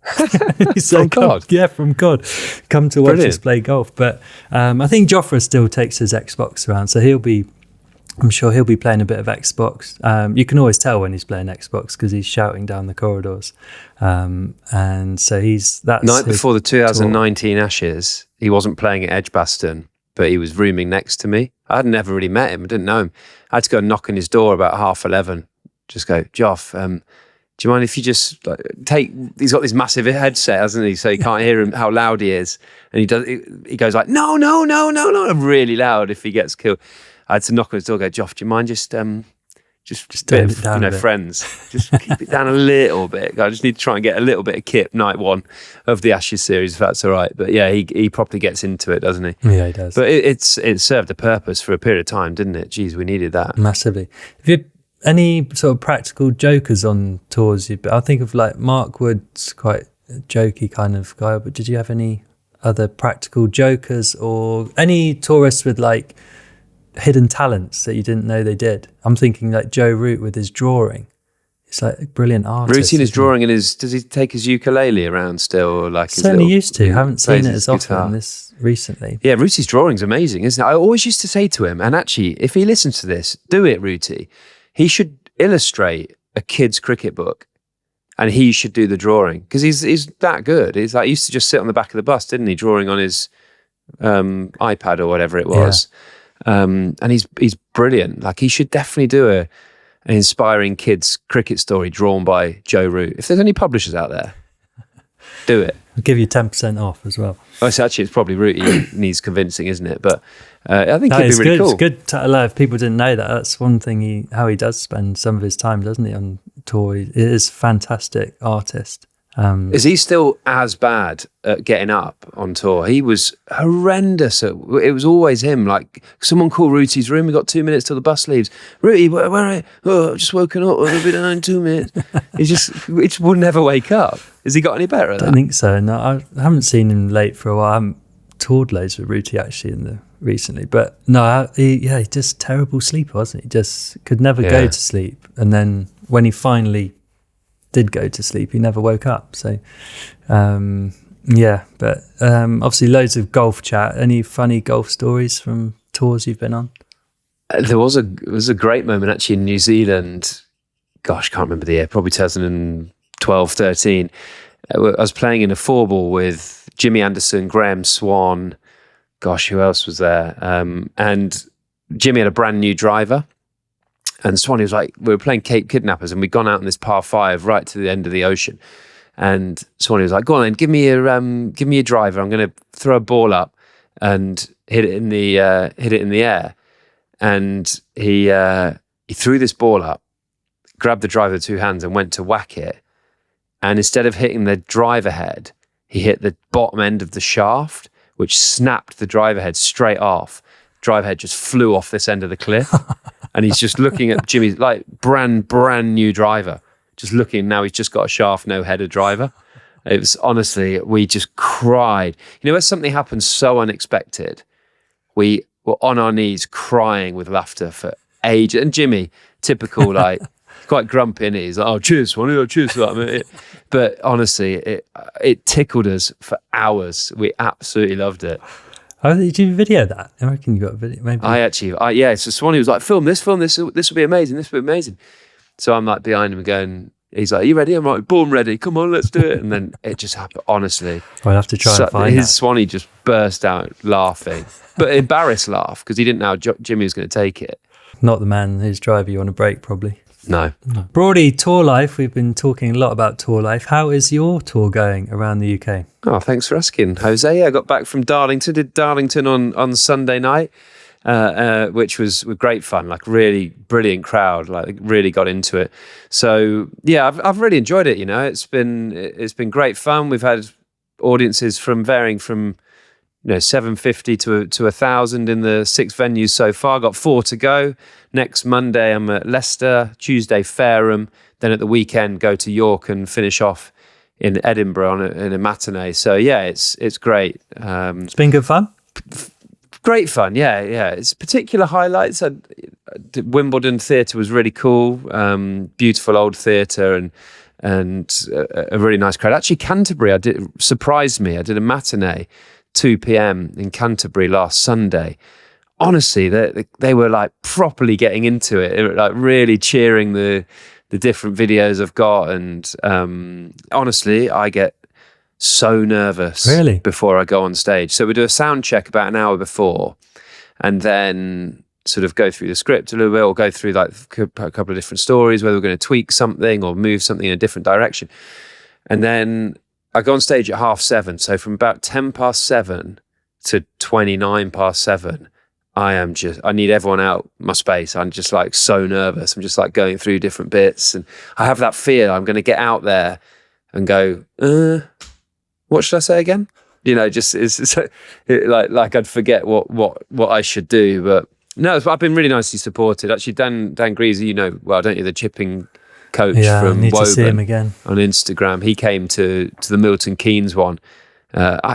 he's
from
like,
COD.
Yeah, from COD. Come to watch us play golf. But I think Joffre still takes his Xbox around, so he'll be I'm sure he'll be playing a bit of Xbox. You can always tell when he's playing Xbox because he's shouting down the corridors. And so that's
night before the 2019 Ashes, he wasn't playing at Edgbaston, but he was rooming next to me. I had never really met him. I didn't know him. I had to go and knock on his door about 11:30. Just go, Joff, do you mind if you just he's got this massive headset, hasn't he? So you can't hear him, how loud he is. And he goes like, no, really loud if he gets killed. I had to knock on his door, go, Joff, do you mind just
turn it down a bit.
Friends, just keep it down a little bit. I just need to try and get a little bit of kip night one of the Ashes series, if that's all right. But yeah, he properly gets into it, doesn't he?
Yeah, he does.
But it served a purpose for a period of time, didn't it? Jeez, we needed that.
Massively. Have you any sort of practical jokers on tours? I think of like Mark Wood's quite a jokey kind of guy, but did you have any other practical jokers or any tourists with like hidden talents that you didn't know they did? I'm thinking like Joe Root with his drawing. It's like a brilliant artist.
Root in his drawing, and does he take his ukulele around still? Or like
certainly used to. Haven't seen it as
guitar.
often this recently.
Yeah, Rooty's drawing's amazing, isn't it? I always used to say to him, and actually, if he listens to this, do it, Rooty. He should illustrate a kid's cricket book, and he should do the drawing because he's that good. He's like, he used to just sit on the back of the bus, didn't he, drawing on his iPad or whatever it was. Yeah. And he's brilliant. Like, he should definitely do an inspiring kids cricket story drawn by Joe Root. If there's any publishers out there, do it.
I'll give you 10% off as well.
Oh, so actually, it's probably Root he needs convincing, isn't it? But I think it'd be really cool.
It's good to allow, if people didn't know that. That's one thing how he does spend some of his time, doesn't he, on tour? He is a fantastic artist.
Is he still as bad at getting up on tour? He was horrendous. It was always him. Like, someone call Rooty's room. We got 2 minutes till the bus leaves. Rooty, where are you? Oh, I've just woken up. It'll be done in 2 minutes. He just would never wake up. Has he got any better at that?
I don't think so. No, I haven't seen him late for a while. I haven't toured loads with Rooty actually recently. But no, he just terrible sleeper, wasn't he? Just could never go to sleep. And then when he finally did go to sleep, he never woke up. So but obviously loads of golf chat. Any funny golf stories from tours you've been on?
There was a great moment actually in New Zealand. Gosh, can't remember the year, probably 2012, 13. I was playing in a 4-ball with Jimmy Anderson, Graeme, Swann. Gosh, who else was there? And Jimmy had a brand new driver. And Swanee was like, we were playing Cape Kidnappers, and we'd gone out on this par 5 right to the end of the ocean. And Swanee was like, go on then, give me your driver. I'm going to throw a ball up and hit it in the air. And he threw this ball up, grabbed the driver with 2 hands and went to whack it. And instead of hitting the driver head, he hit the bottom end of the shaft, which snapped the driver head straight off. Driver head just flew off this end of the cliff. And he's just looking at Jimmy's like brand new driver, just looking. Now he's just got a shaft, no header driver. It was honestly, we just cried. You know, when something happens so unexpected, we were on our knees crying with laughter for ages. And Jimmy, typical, like quite grumpy, and he's like, "Oh, cheers, Swanee, oh, cheers for that." I mean, but honestly, it tickled us for hours. We absolutely loved it.
Oh, did you video that? I reckon you got a video. Maybe.
So Swanee was like, film this, this will be amazing, this will be amazing. So I'm like behind him going, he's like, are you ready? I'm like, boom, ready, come on, let's do it. And then it just happened, honestly.
I'll have to try and find
his Swanee just burst out laughing, but embarrassed laugh, because he didn't know how Jimmy was going to take it.
Not the man whose driver you want to break, probably.
No.
Broady, tour life. We've been talking a lot about tour life. How is your tour going around the UK?
Oh, thanks for asking, Jose. Yeah, I got back from Darlington. Did Darlington on Sunday night, which was great fun. Like, really brilliant crowd. Like, really got into it. So yeah, I've really enjoyed it. You know, it's been great fun. We've had audiences varying from 750 to 1,000 in the 6 venues so far. Got 4 to go. Next Monday I'm at Leicester, Tuesday Fareham, then at the weekend go to York and finish off in Edinburgh in a matinee. So yeah, it's great.
It's been good fun.
Great fun, yeah. It's particular highlights. Wimbledon Theatre was really cool. Beautiful old theatre and a really nice crowd. Actually, Canterbury surprised me. I did a matinee 2 p.m. in Canterbury last Sunday honestly, they were like properly getting into it, like really cheering the different videos I've got. And honestly, I get so nervous before I go on stage. So we do a sound check about an hour before, and then sort of go through the script a little bit, or go through like a couple of different stories, whether we're going to tweak something or move something in a different direction. And then I go on stage at 7:30. So from about 7:10 to 7:29, I need everyone out my space. I'm just like so nervous. I'm just like going through different bits, and I have that fear I'm going to get out there and go, what should I say again? You know, just like I'd forget what I should do. But no, I've been really nicely supported. Actually, Dan Greasy, you know, well, don't you, the chipping coach from
I need
Woburn,
to see him again
on Instagram. He came to the Milton Keynes one.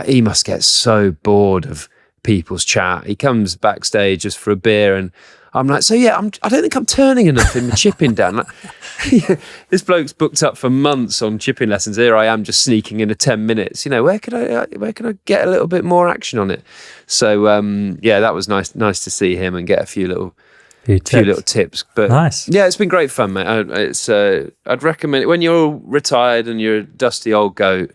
He must get so bored of people's chat. He comes backstage just for a beer, and I'm like, so yeah, I don't think I'm turning enough in the chipping, Dan. Like, this bloke's booked up for months on chipping lessons. Here I am just sneaking in 10 minutes. You know, where can I get a little bit more action on it? So yeah, that was nice to see him and get a few little tips. But
nice.
Yeah, it's been great fun, mate. I'd recommend it when you're retired and you're a dusty old goat.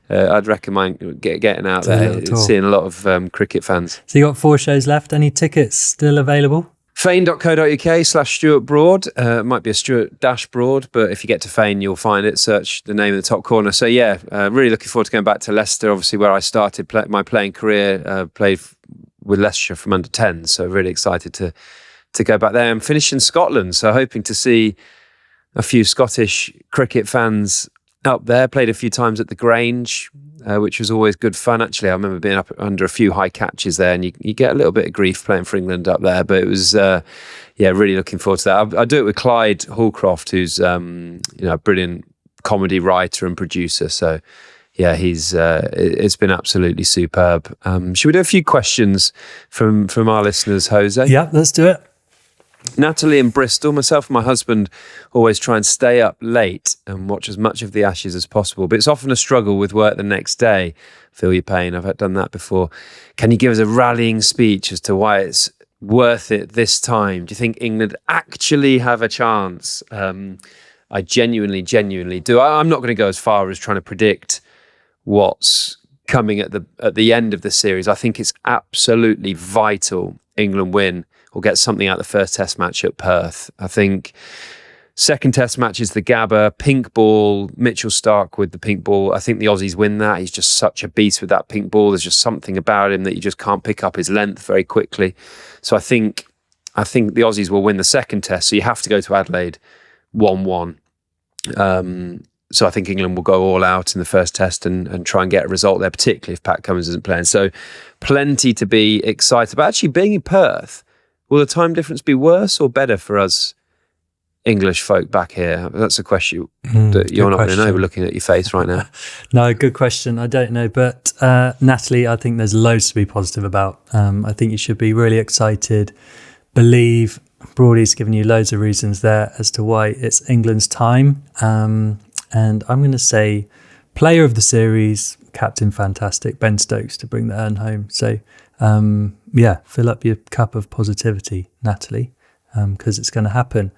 I'd recommend getting out there and seeing a lot of cricket fans.
So you got 4 shows left. Any tickets still available?
Fane.co.uk/Stuart Broad. It might be a Stuart Broad, but if you get to Fane, you'll find it. Search the name in the top corner. So yeah, really looking forward to going back to Leicester, obviously where I started my playing career. Played with Leicestershire from under 10, so really excited to go back there and finish in Scotland. So hoping to see a few Scottish cricket fans up there. Played a few times at the Grange, which was always good fun. Actually, I remember being up under a few high catches there, and you get a little bit of grief playing for England up there. But it was, really looking forward to that. I do it with Clyde Hallcroft, who's a brilliant comedy writer and producer. So yeah, it's been absolutely superb. Should we do a few questions from our listeners, Jose?
Yeah, let's do it.
Natalie in Bristol, myself and my husband always try and stay up late and watch as much of the Ashes as possible, but it's often a struggle with work the next day. Feel your pain. I've done that before. Can you give us a rallying speech as to why it's worth it this time? Do you think England actually have a chance? I genuinely do. I'm not going to go as far as trying to predict what's coming at the end of the series. I think it's absolutely vital England win or get something out of the first test match at Perth. I think second test match is the Gabba, pink ball, Mitchell Starc with the pink ball. I think the Aussies win that. He's just such a beast with that pink ball. There's just something about him that you just can't pick up his length very quickly. So I think the Aussies will win the second test. So you have to go to Adelaide 1-1. So I think England will go all out in the first test and try and get a result there, particularly if Pat Cummins isn't playing. So plenty to be excited about. Actually, being in Perth, will the time difference be worse or better for us English folk back here? That's a question that you're not going to know. We're looking at your face right now.
No, good question. I don't know. But Natalie, I think there's loads to be positive about. I think you should be really excited. Believe Broady's given you loads of reasons there as to why it's England's time. And I'm going to say player of the series, captain fantastic, Ben Stokes to bring the urn home. So fill up your cup of positivity, Natalie, because it's going to happen.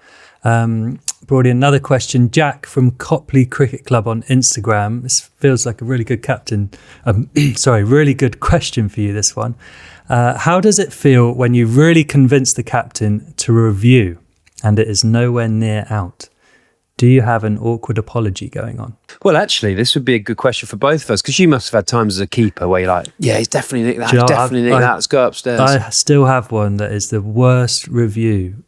Broady, another question. Jack from Copley Cricket Club on Instagram. This feels like a really good really good question for you, this one. How does it feel when you really convince the captain to review and it is nowhere near out? Do you have an awkward apology going on? Well,
actually, this would be a good question for both of us, because you must have had times as a keeper where you're like, yeah, he's definitely nicked that, let's go upstairs.
I still have one that is the worst review.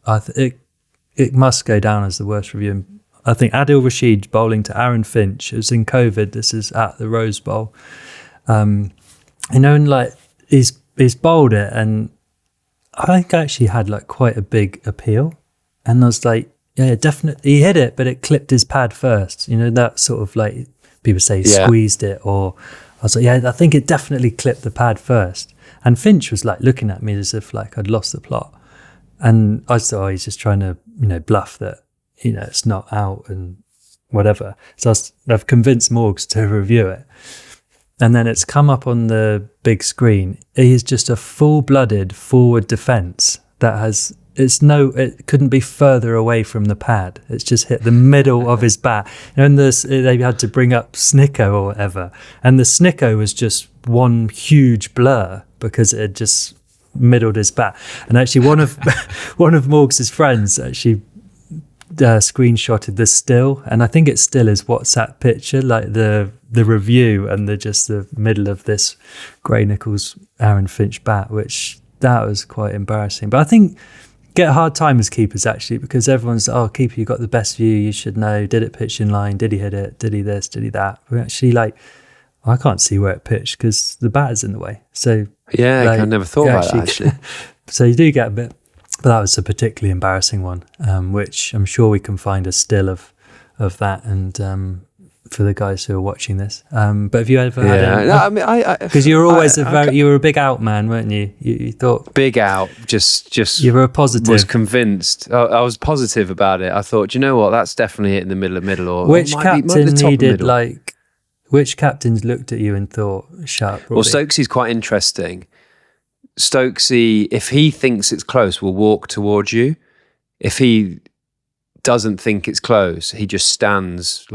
It must go down as the worst review. I think Adil Rashid bowling to Aaron Finch. It was in COVID. This is at the Rose Bowl. He's bowled it, and I think I actually had like quite a big appeal. And I was like, yeah, definitely. He hit it, but it clipped his pad first. You know, that sort of like people say squeezed it, or I was like, yeah, I think it definitely clipped the pad first. And Finch was like looking at me as if like I'd lost the plot. And I thought, he's just trying to, bluff that, it's not out and whatever. So I've convinced Morgs to review it. and then it's come up on the big screen. He is just a full-blooded forward defence that has... it couldn't be further away from the pad. It's just hit the middle of his bat. And they had to bring up Snicko or whatever. And the Snicko was just one huge blur because it had just middled his bat. And actually one of Morgs' friends actually screenshotted the still. And I think it still is WhatsApp picture, like the review and the middle of this Gray Nichols Aaron Finch bat, which that was quite embarrassing. But I think get a hard time as keepers, actually, because everyone's, keeper, you got the best view, you should know, did it pitch in line, did he hit it, did he this, did he that? We're actually I can't see where it pitched because the bat is in the way. So
yeah, I never thought about that, actually.
So you do get a bit, but that was a particularly embarrassing one, which I'm sure we can find a still of that, and for the guys who are watching this. But have you ever had because you were always you were a big out man, weren't you? You thought
big out, just
you were a positive.
Was convinced. I was positive about it. I thought, do you know what? That's definitely it in the middle, or
which captain needed which captains looked at you and thought, shut up?
Well, Stokesy's quite interesting. Stokesy, if he thinks it's close, will walk towards you. If he doesn't think it's close, he just stands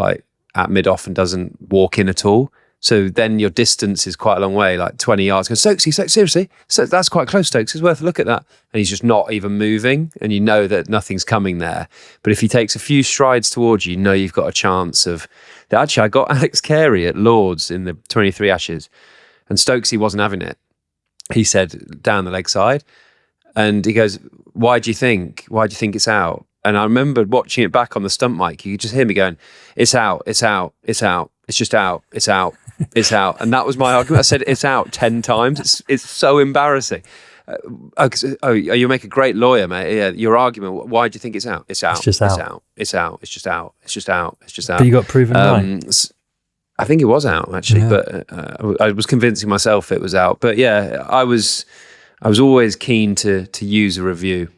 at mid-off and doesn't walk in at all. So then your distance is quite a long way, like 20 yards. Goes, Stokesy, seriously? So that's quite close, Stokes. It's worth a look at that. And he's just not even moving, and you know that nothing's coming there. But if he takes a few strides towards you, you've got a chance of... Actually, I got Alex Carey at Lords in the 23 Ashes, and Stokesy wasn't having it. He said, down the leg side. And he goes, why do you think it's out? And I remember watching it back on the stump mic. You could just hear me going, it's out, it's out, it's out, it's just out, it's out, it's out. And that was my argument. I said, it's out 10 times. It's so embarrassing. You make a great lawyer, mate. Yeah, your argument, why do you think it's out? It's out,
it's just out.
It's out, it's out, it's just out, it's just out, it's just out.
But you got proven right.
I think it was out, actually, but I was convincing myself it was out. But yeah, I was always keen to use a review.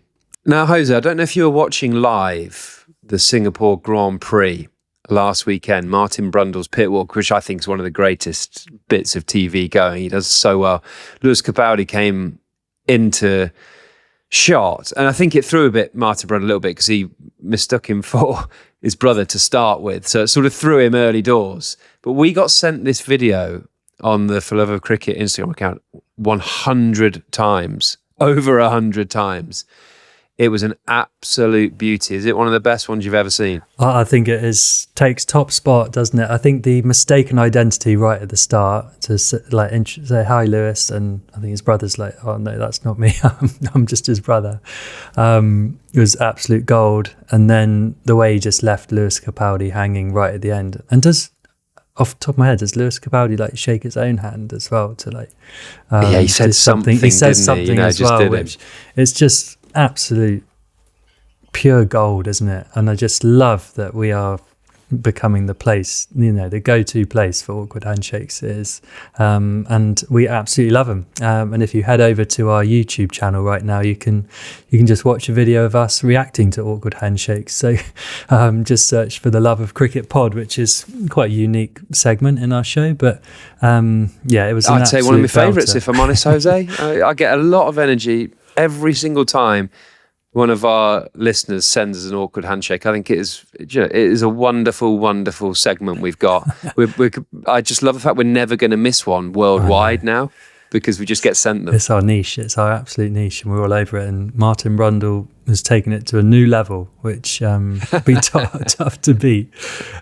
Now, Jose, I don't know if you were watching live the Singapore Grand Prix last weekend, Martin Brundle's pit walk, which I think is one of the greatest bits of TV going. He does so well. Lewis Capaldi came into shot, and I think it threw Martin Brundle a little bit because he mistook him for his brother to start with. So it sort of threw him early doors. But we got sent this video on the For Love of Cricket Instagram account 100 times, over 100 times. It was an absolute beauty. Is it one of the best ones you've ever seen?
I think it takes top spot, doesn't it? I think the mistaken identity right at the start to say, hi, Lewis, and I think his brother's like, oh no, that's not me. I'm just his brother. It was absolute gold. And then the way he just left Lewis Capaldi hanging right at the end. And off the top of my head, does Lewis Capaldi shake his own hand as well to
he said something.
He says something as well, which it's just absolute pure gold, isn't it? And I just love that we are becoming the place, the go-to place for awkward handshakes is, and we absolutely love them. And if you head over to our YouTube channel right now, you can just watch a video of us reacting to awkward handshakes. So just search for the Love of Cricket pod, which is quite a unique segment in our show. But it was. I'd say
one of my favourites, if I'm honest, Jose. I get a lot of energy every single time one of our listeners sends us an awkward handshake. I think it is a wonderful, wonderful segment we've got. I just love the fact we're never going to miss one worldwide now because we just get sent them.
It's our niche. It's our absolute niche, and we're all over it. And Martin Brundle has taken it to a new level, which will be tough to beat.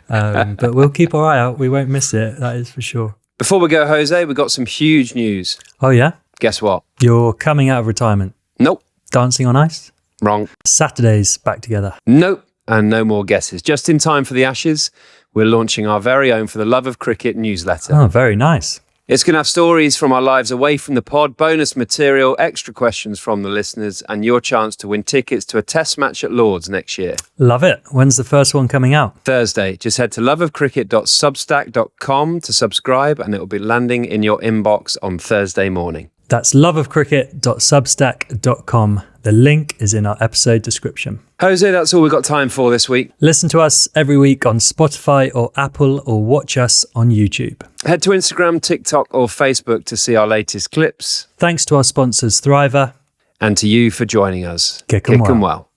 But we'll keep our eye out. We won't miss it. That is for sure.
Before we go, Jose, we've got some huge news.
Oh, yeah?
Guess what?
You're coming out of retirement.
Nope.
Dancing on ice?
Wrong.
Saturday's back together.
Nope. And no more guesses. Just in time for the Ashes, we're launching our very own For the Love of Cricket newsletter.
Oh, very nice.
It's going to have stories from our lives away from the pod, bonus material, extra questions from the listeners, and your chance to win tickets to a test match at Lords next year.
Love it. When's the first one coming out?
Thursday. Just head to loveofcricket.substack.com to subscribe, and it will be landing in your inbox on Thursday morning.
That's loveofcricket.substack.com. The link is in our episode description.
Jose, that's all we've got time for this week.
Listen to us every week on Spotify or Apple, or watch us on YouTube.
Head to Instagram, TikTok or Facebook to see our latest clips.
Thanks to our sponsors Thriver.
And to you for joining us.
Kick 'em well.